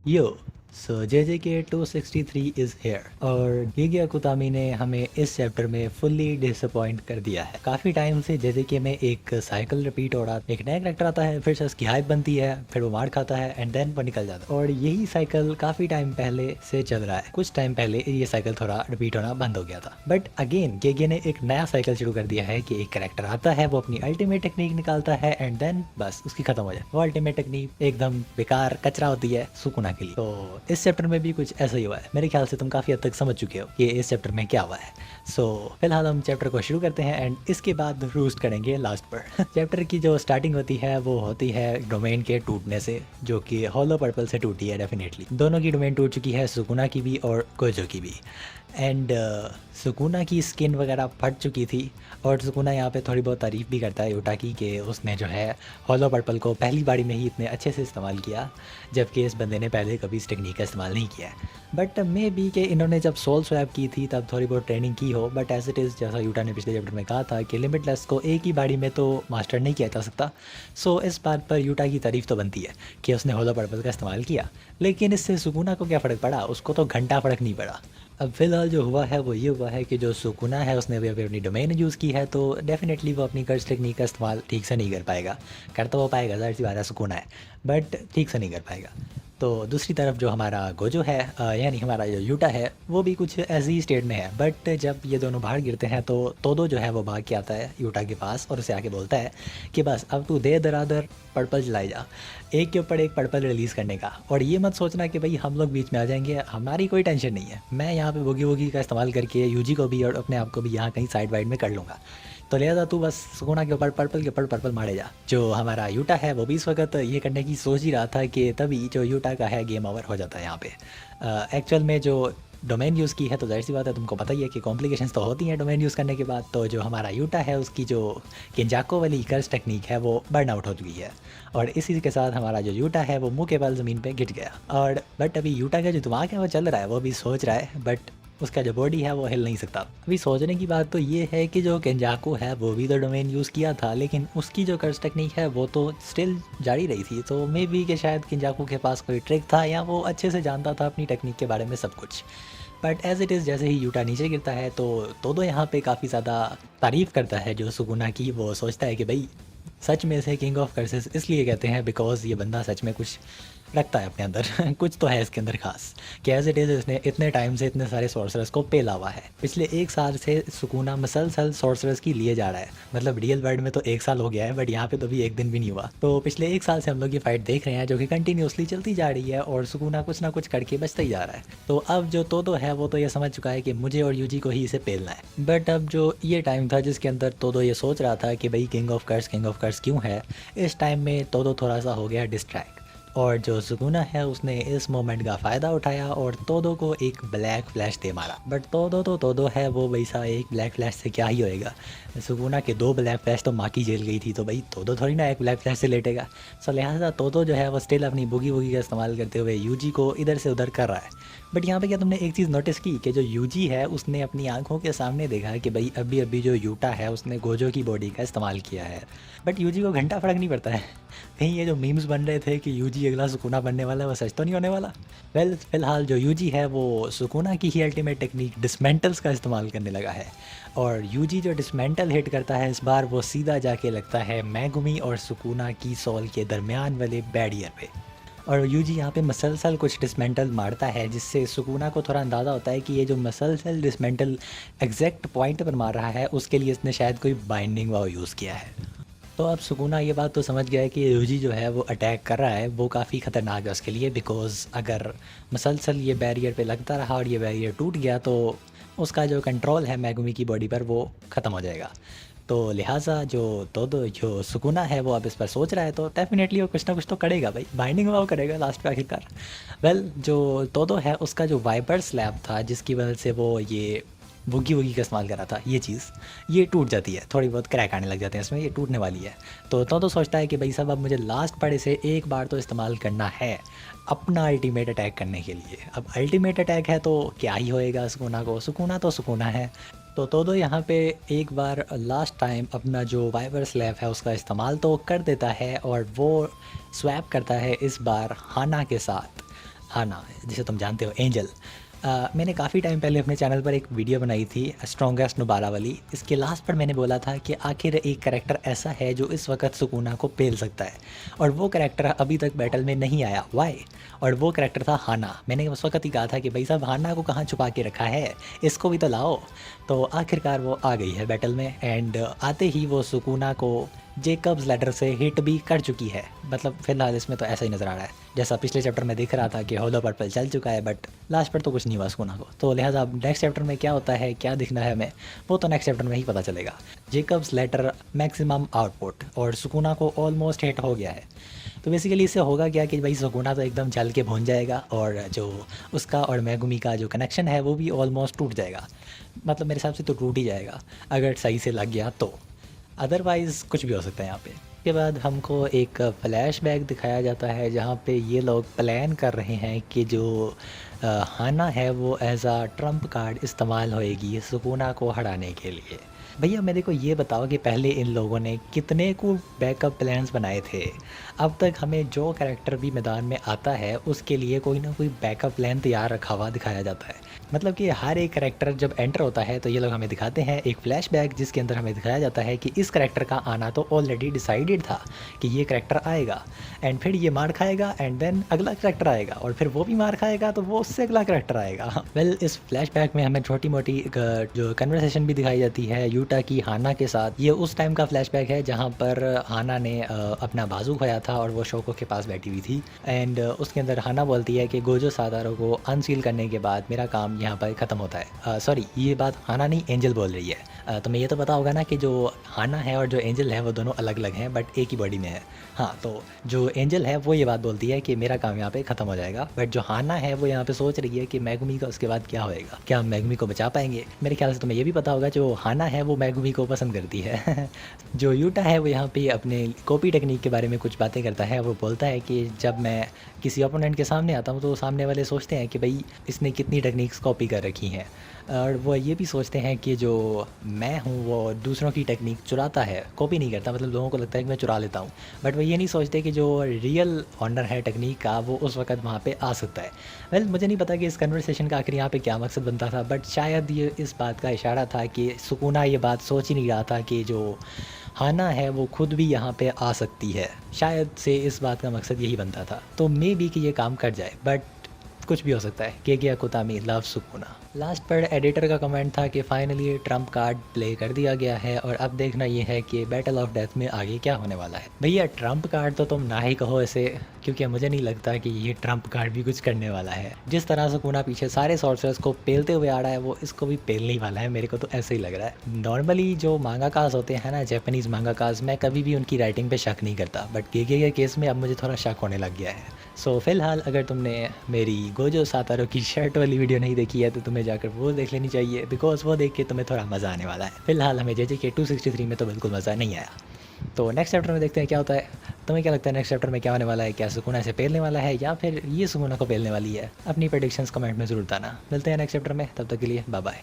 Yo so JJK 263 is here और giga कुतामी ने हमें इस चैप्टर में फुल्ली डिसअपॉइंट कर दिया है। काफ़ी टाइम से JJK में एक साइकिल रिपीट हो रहा है, एक नया करेक्टर आता है, फिर से उसकी हाइप बनती है, फिर वो मार खाता है एंड देन वो निकल जाता है। और यही साइकिल काफ़ी टाइम पहले से चल रहा है। कुछ टाइम पहले ये साइकिल थोड़ा रिपीट होना बंद हो गया था, बट अगेन गेगे ने एक नया साइकिल शुरू कर दिया है कि एक करेक्टर आता है, वो अपनी अल्टीमेट टेक्निक निकालता है एंड देन बस उसकी खत्म हो जाए। वो अल्टीमेट टेक्निक एकदम बेकार कचरा होती है सुकुना के लिए। तो इस चैप्टर में भी कुछ ऐसा ही हुआ है। मेरे ख्याल से तुम काफ़ी हद तक समझ चुके हो कि इस चैप्टर में क्या हुआ है। सो फिलहाल हम चैप्टर को शुरू करते हैं एंड इसके बाद रूस्ट करेंगे लास्ट पर। चैप्टर की जो स्टार्टिंग होती है वो होती है डोमेन के टूटने से, जो कि हॉलो पर्पल से टूटी है। डेफिनेटली दोनों की डोमेन टूट चुकी है, सुकुना की भी और गोजो की भी। एंड सुकुना की स्किन वगैरह फट चुकी थी और सुकुना यहाँ पे थोड़ी बहुत तारीफ़ भी करता है यूटा की कि उसने जो है हॉलो पर्पल को पहली बारी में ही इतने अच्छे से इस्तेमाल किया, जबकि इस बंदे ने पहले कभी इस टेक्निक का इस्तेमाल नहीं किया है। बट मे बी कि इन्होंने जब सोल स्वैप की थी तब थोड़ी बहुत ट्रेनिंग की हो, बट एज इट इज़ जैसा यूटा ने पिछले चैप्टर में कहा था कि लिमिटलेस को एक ही बारी में तो मास्टर नहीं किया जा सकता। सो इस बात पर यूटा की तारीफ़ तो बनती है कि उसने हॉलो पर्पल का इस्तेमाल किया, लेकिन इससे सुकुना को क्या फ़र्क पड़ा? उसको तो घंटा फ़र्क नहीं पड़ा। अब फ़िलहाल जो हुआ है वो ये हुआ है कि जो सुकुना है उसने अभी अपनी डोमेन यूज़ की है, तो डेफ़िनेटली वो अपनी कर्स टेक्निक का इस्तेमाल ठीक से नहीं कर पाएगा। कर तो वो पाएगा, ज़ाहिर सी बात है, सुकुना है, बट ठीक से नहीं कर पाएगा। तो दूसरी तरफ जो हमारा गोजो है यानी हमारा जो यूटा है, वो भी कुछ ऐसी ही स्टेट में है। बट जब ये दोनों बाहर गिरते हैं तो तोदो जो है वो भाग के आता है यूटा के पास और उसे आके बोलता है कि बस अब तू दे दरादर पर्पल जलाई जा, एक के ऊपर एक पर्पल रिलीज़ करने का। और ये मत सोचना कि भाई हम लोग बीच में आ जाएंगे, हमारी कोई टेंशन नहीं है। मैं यहाँ पे बोगी वोगी का इस्तेमाल करके यूजी को भी और अपने आप को भी यहाँ कहीं साइड वाइड में कर लूँगा। तो लिहाजा तू बस सुकुना के ऊपर पर्पल के ऊपर पर्पल मारे जा। जो हमारा यूटा है वो भी इस वक्त ये करने की सोच ही रहा था कि तभी जो यूटा का है गेम ओवर हो जाता है यहाँ पे। एक्चुअल में जो डोमेन यूज़ की है तो ज़ाहिर सी बात है, तुमको पता ही है कि कॉम्प्लिकेशंस तो होती हैं डोमेन यूज़ करने के बाद। तो जो हमारा यूटा है उसकी जो किंजाको वाली कर्स टेक्निक है वो बर्न आउट हो चुकी है और इसी के साथ हमारा जो यूटा है वो मुंह के बल ज़मीन पे गिर गया। और बट अभी यूटा का जो दिमाग है वो चल रहा है, वो भी सोच रहा है, बट उसका जो बॉडी है वो हिल नहीं सकता। अभी सोचने की बात तो ये है कि जो केंजाकू है वो भी तो डोमेन यूज़ किया था, लेकिन उसकी जो कर्स टेक्निक है वो तो स्टिल जारी रही थी। तो मे बी कि शायद केंजाकू के पास कोई ट्रिक था या वो अच्छे से जानता था अपनी टेक्निक के बारे में सब कुछ। बट एज इट इज़ जैसे ही यूटा नीचे गिरता है तो तोदो यहाँ पे काफ़ी ज़्यादा तारीफ़ करता है जो सुगुना की। वो सोचता है कि भाई सच में से किंग ऑफ कर्सेस इसलिए कहते हैं बिकॉज ये बंदा सच में कुछ रखता है अपने अंदर। कुछ तो है इसके अंदर खास कि एज इट इज़ इसने इतने टाइम से इतने सारे सॉर्सरर्स को पेला हुआ है। पिछले एक साल से सुकूना मसलसल सॉर्सरर्स की लिए जा रहा है, मतलब रियल वर्ल्ड में तो एक साल हो गया है बट यहाँ पे तो भी एक दिन भी नहीं हुआ। तो पिछले एक साल से हम लोग ये फाइट देख रहे हैं जो कि कंटिन्यूसली चलती जा रही है और सुकूना कुछ ना कुछ करके बचता ही जा रहा है। तो अब जो तोदो है वो तो ये समझ चुका है कि मुझे और यूजी को ही इसे पेलना है। बट अब जो ये टाइम था जिसके अंदर तोदो ये सोच रहा था कि भाई किंग ऑफ कर्स क्यों है, इस टाइम में तोदो थोड़ा सा हो गया डिस्ट्रैक्ट। और जो सुकुना है उसने इस मोमेंट का फ़ायदा उठाया और तोदो को एक ब्लैक फ्लैश दे मारा। बट तोदो तो तोदो है, वो वैसा एक ब्लैक फ्लैश से क्या ही होएगा। सुकुना के 2 ब्लैक फ्लैश तो माँ की जेल गई थी, तो भाई तोदो थोड़ी ना एक ब्लैक फ्लैश से लेटेगा। सो लिहाजा तोदो जो है वो स्टिल अपनी बुगी वुगी का इस्तेमाल करते हुए यूजी को इधर से उधर कर रहा है। बट यहाँ पे क्या तुमने एक चीज़ नोटिस की कि जो यूजी है उसने अपनी आंखों के सामने देखा कि भाई अभी अभी जो यूटा है उसने गोजो की बॉडी का इस्तेमाल किया है। बट यूजी को घंटा फ़र्क नहीं पड़ता है। कहीं ये जो मीम्स बन रहे थे कि यूजी अगला सुकुना बनने वाला है वो सच तो नहीं होने वाला। वेल फिलहाल जो यूजी है वो सुकुना की ही अल्टीमेट टेक्निक डिसमेंटल्स का इस्तेमाल करने लगा है। और यूजी जो डिसमेंटल हिट करता है इस बार वो सीधा जाके लगता है मैगुमी और सुकुना की सोल के दरमियान वाले बैरियर पे। और यूजी यहाँ पे मसलसल कुछ डिसमेंटल मारता है जिससे सुकुना को थोड़ा अंदाज़ा होता है कि ये जो मसलसल डिसमेंटल एग्जैक्ट पॉइंट पर मार रहा है उसके लिए इसने शायद कोई बाइंडिंग वाव यूज़ किया है। तो अब सुकुना ये बात तो समझ गया है कि यूजी जो है वो अटैक कर रहा है वो काफ़ी ख़तरनाक है उसके लिए, बिकॉज़ अगर मसलसल ये बैरियर पे लगता रहा और ये बैरियर टूट गया तो उसका जो कंट्रोल है मैगुमी की बॉडी पर वो ख़त्म हो जाएगा। तो लिहाजा जो सुकुना है वो अब इस पर सोच रहा है, तो डेफिनेटली वो कुछ ना कुछ तो करेगा भाई, बाइंडिंग वाव करेगा लास्ट पे आखिरकार। वेल जो तोदो है उसका जो वाइपर स्लैब था जिसकी वजह से वो ये बुगी वुगी का इस्तेमाल कर रहा था, ये चीज़ ये टूट जाती है, थोड़ी बहुत क्रैक आने लग जाते हैं इसमें, ये टूटने वाली है। तो सोचता है कि भाई साहब अब मुझे लास्ट पर इसे एक बार तो इस्तेमाल करना है अपना अल्टीमेट अटैक करने के लिए। अब अल्टीमेट अटैक है तो क्या ही होएगा सुकुना को, सुकुना तो सुकुना है। तो यहाँ पे एक बार लास्ट टाइम अपना जो वाइपर स्लैब है उसका इस्तेमाल तो कर देता है और वो स्वैप करता है इस बार हाना के साथ। हाना, जिसे तुम जानते हो एंजल। मैंने काफ़ी टाइम पहले अपने चैनल पर एक वीडियो बनाई थी स्ट्रॉन्गेस्ट नुबारा वाली। इसके लास्ट पर मैंने बोला था कि आखिर एक करैक्टर ऐसा है जो इस वक्त सुकूना को पेल सकता है, और वो करैक्टर अभी तक बैटल में नहीं आया। वाई? और वो करैक्टर था हाना। मैंने उस वक्त ही कहा था कि भाई साहब, हाना को कहाँ छुपा के रखा है, इसको भी तो लाओ। तो आखिरकार वो आ गई है बैटल में, एंड आते ही वो सुकूना को जेकब्स लैडर से हिट भी कर चुकी है। मतलब फ़िलहाल इसमें तो ऐसा ही नज़र आ रहा है, जैसा पिछले चैप्टर में दिख रहा था कि होलो पर्पल चल चुका है, बट लास्ट पर तो कुछ नहीं हुआ सुकूना को। तो लिहाजा अब नेक्स्ट चैप्टर में क्या होता है, क्या दिखना है हमें, वो तो नेक्स्ट चैप्टर में ही पता चलेगा। जेकब्स लैडर मैक्सिमम आउटपुट, और सुकूना को ऑलमोस्ट हिट हो गया है। तो बेसिकली इससे होगा क्या कि भाई सुकूना तो एकदम जल के भून जाएगा, और जो उसका और मैगुमी का जो कनेक्शन है वो भी ऑलमोस्ट टूट जाएगा। मतलब मेरे हिसाब से तो टूट ही जाएगा अगर सही से लग गया तो, अदरवाइज़ कुछ भी हो सकता है यहाँ पे। उसके बाद हमको एक फ्लैशबैक दिखाया जाता है जहाँ पे ये लोग प्लान कर रहे हैं कि जो हाना है वो एज आ ट्रम्प कार्ड इस्तेमाल होएगी सुकूना को हराने के लिए। भैया मेरे को ये बताओ कि पहले इन लोगों ने कितने को बैकअप प्लान्स बनाए थे। अब तक हमें जो कैरेक्टर भी मैदान में आता है उसके लिए कोई ना कोई बैकअप प्लान तैयार रखा हुआ दिखाया जाता है। मतलब कि हर एक करैक्टर जब एंटर होता है तो ये लोग हमें दिखाते हैं एक फ्लैशबैक, जिसके अंदर हमें दिखाया जाता है कि इस करैक्टर का आना तो ऑलरेडी डिसाइडेड था कि ये करैक्टर आएगा, एंड फिर ये मार खाएगा, एंड देन अगला करैक्टर आएगा, और फिर वो भी मार खाएगा तो वो उससे अगला करैक्टर आएगा। वेल इस फ्लैशबैक में हमें छोटी मोटी जो कन्वर्सेशन भी दिखाई जाती है यूटा की हाना के साथ। ये उस टाइम का फ्लैशबैक है जहाँ पर हाना ने अपना बाजू खोया था और वो शोको के पास बैठी हुई थी, एंड उसके अंदर हाना बोलती है कि गोजो सादारो को अनसील करने के बाद मेरा काम यहाँ पर ख़त्म होता है। सॉरी, ये बात हाना नहीं एंजल बोल रही है। तुम्हें ये तो पता होगा ना कि जो हाना है और जो एंजल है वो दोनों अलग अलग हैं, बट एक ही बॉडी में है। हाँ, तो जो एंजल है वो ये बात बोलती है कि मेरा काम यहाँ पे ख़त्म हो जाएगा, बट जो हाना है वो यहाँ पे सोच रही है कि मैगुमी का उसके बाद क्या होएगा, क्या हम मैगुमी को बचा पाएंगे। मेरे ख्याल से तुम्हें ये भी पता होगा जो हाना है वो मैगुमी को पसंद करती है। जो यूटा है वो यहाँ पे अपने कॉपी टेक्निक के बारे में कुछ बातें करता है। वो बोलता है कि जब मैं किसी ओपोनेंट के सामने आता हूँ तो सामने वाले सोचते हैं कि भाई इसने कितनी टेक्निक्स कॉपी कर रखी हैं, और वो ये भी सोचते हैं कि जो मैं हूँ वो दूसरों की टेक्निक चुराता है, कॉपी नहीं करता। मतलब लोगों को लगता है कि मैं चुरा लेता हूँ, बट वो ये नहीं सोचते कि जो रियल ऑनर है टेक्निक का वो उस वक्त वहाँ पे आ सकता है। वेल मुझे नहीं पता कि इस कन्वर्सेशन का आखिर यहाँ पे क्या मकसद बनता था, बट शायद ये इस बात का इशारा था कि सुकूना ये बात सोच ही नहीं रहा था कि जो हाना है वो खुद भी यहाँ पे आ सकती है। शायद से इस बात का मकसद यही बनता था। तो मे बी कि ये काम कर जाए, बट कुछ भी हो सकता है। केगिया कुतामी लव सुकूना। लास्ट पर एडिटर का कमेंट था कि फाइनली ट्रम्प कार्ड प्ले कर दिया गया है, और अब देखना ये है कि बैटल ऑफ डेथ में आगे क्या होने वाला है। भैया ट्रम्प कार्ड तो तुम ना ही कहो ऐसे, क्योंकि मुझे नहीं लगता कि ये ट्रम्प कार्ड भी कुछ करने वाला है। जिस तरह सुकूना पीछे सारे सॉर्सरर्स को पेलते हुए आ रहा है वो इसको भी पेलने ही वाला है, मेरे को तो ऐसे ही लग रहा है। नॉर्मली जो मांगाकास होते हैं ना, जापानीज़ मांगाकास, मैं कभी भी उनकी राइटिंग पे शक नहीं करता, बट केगे के केस में अब मुझे थोड़ा शक होने लग गया है। सो फिलहाल अगर तुमने मेरी गोजो सातारो की शर्ट वाली वीडियो नहीं देखी है तो तुम्हें जाकर वो देख लेनी चाहिए, बिकॉज वो देख के तुम्हें थोड़ा मज़ा आने वाला है। फिलहाल हमें JJK 263 में तो बिल्कुल मज़ा नहीं आया। तो नेक्स्ट चैप्टर में देखते हैं क्या होता है। तुम्हें क्या लगता है नेक्स्ट चैप्टर में क्या होने वाला है? क्या सुकूना से पेलने वाला है या फिर ये सुकूना को पेलने वाली है? अपनी प्रेडिक्शंस कमेंट में ज़रूर बताना। मिलते हैं नेक्स्ट चैप्टर में, तब तक के लिए बाय बाय।